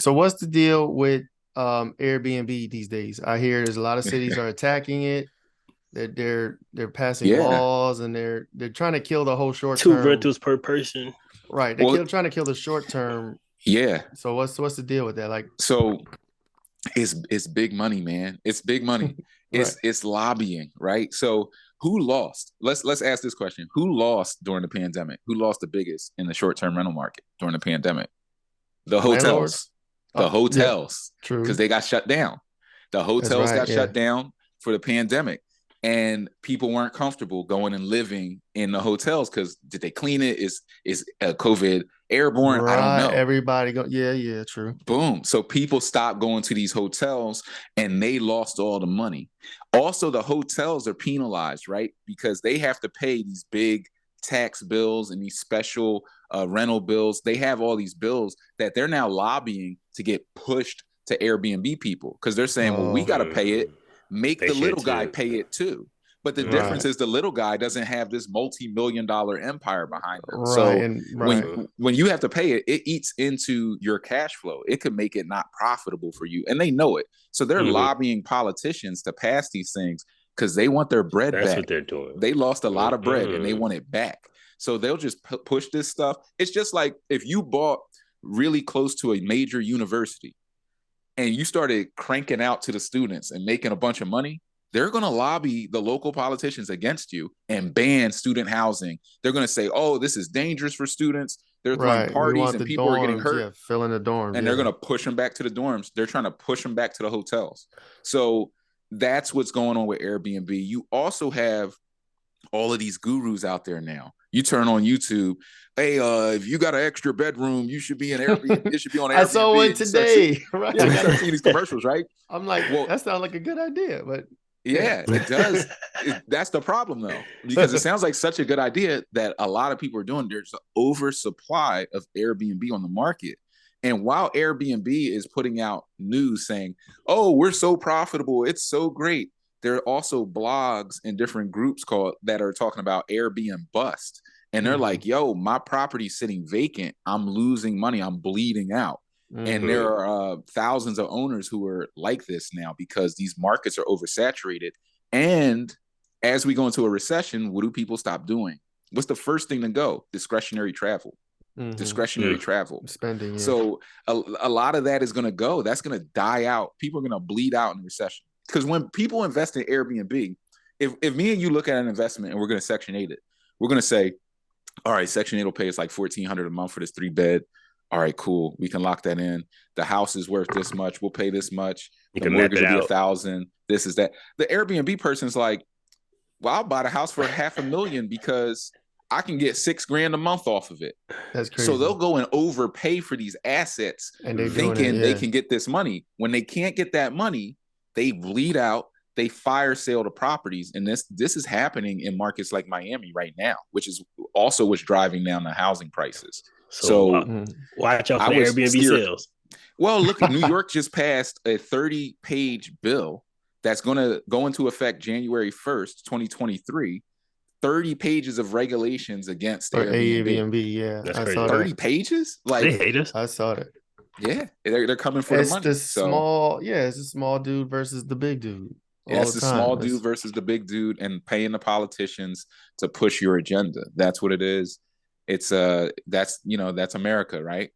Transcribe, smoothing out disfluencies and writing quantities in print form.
So what's the deal with Airbnb these days? I hear there's a lot of cities are attacking it. They're passing Yeah. laws and they're trying to kill the whole short Two term. rentals per person. Right. Well, Trying to kill the short term. yeah. So what's the deal with that? Like, So it's big money, man. It's big money. right. It's lobbying, right? So who lost? Let's ask this question. Who lost during the pandemic? Who lost the biggest in the short-term rental market during the pandemic? The Landlords? hotels. The Yeah, hotels. true. Because they got shut down. The That's hotels right. got shut down for the pandemic. And people weren't comfortable going and living in the hotels because did they clean it? Is COVID airborne? I don't Right. know. Everybody go. Yeah, true. Boom. So people stopped going to these hotels and they lost all the money. Also, the hotels are penalized, right? Because they have to pay these big tax bills and these special rental bills. They have all these bills that they're now lobbying to get pushed to Airbnb people because they're saying, well, we got to pay it. Make They the should little guy too. pay it too. But the Right. difference is the little guy doesn't have this multi-million-dollar empire behind him. Right. So And right. when you have to pay it, it eats into your cash flow. It could make it not profitable for you. And they know it. So they're lobbying politicians to pass these things because they want their bread That's back. what they're doing. They lost a lot of bread and they want it back. So they'll just push this stuff. It's just like if you bought really close to a major university and you started cranking out to the students and making a bunch of money, they're going to lobby the local politicians against you and ban student housing. They're going to say, oh, this is dangerous for students. They're throwing Right. We parties want and the people are getting dorms. hurt. Yeah, fill in the dorms. And they're going to push them back to the dorms. They're trying to push them back to the hotels. So that's what's going on with Airbnb. You also have all of these gurus out there now. You turn on YouTube, hey, if you got an extra bedroom, you should be in Airbnb. It should be on Airbnb. I saw one today. Right. Yeah, you got to see these commercials, right? I'm like, well, that sounds like a good idea, but yeah, it does. That's the problem, though, because it sounds like such a good idea that a lot of people are doing. There's an oversupply of Airbnb on the market. And while Airbnb is putting out news saying, oh, we're so profitable, it's so great, there are also blogs and different groups that are talking about Airbnb bust. And they're like, yo, my property's sitting vacant. I'm losing money. I'm bleeding out. And there are thousands of owners who are like this now because these markets are oversaturated. And as we go into a recession, what do people stop doing? What's the first thing to go? Discretionary travel. Discretionary travel. Spending. Yeah. So a lot of that is going to go. That's going to die out. People are going to bleed out in the recession. Because when people invest in Airbnb, if me and you look at an investment and we're going to Section 8 it, we're going to say, all right, Section 8 will pay us like $1,400 a month for this 3-bed. All right, cool. We can lock that in. The house is worth this much. We'll pay this much. The mortgage will be $1,000. This is that. The Airbnb person's like, well, I'll buy the house for $500,000 because I can get $6,000 a month off of it. That's crazy. So they'll go and overpay for these assets and thinking they can get this money. When they can't get that money, they bleed out. They fire sale the properties. And this is happening in markets like Miami right now, which is also what's driving down the housing prices. So watch out for the Airbnb sales. Well, look, New York just passed a 30-page bill that's going to go into effect January 1st, 2023. 30 pages of regulations against Airbnb. Yeah, that's I crazy. saw 30 that. pages? Like, they hate us. I saw that. Yeah, they're coming for the money. It's a small dude versus the big dude. Yeah, it's the small dude versus the big dude and paying the politicians to push your agenda. That's what it is. It's that's America, right?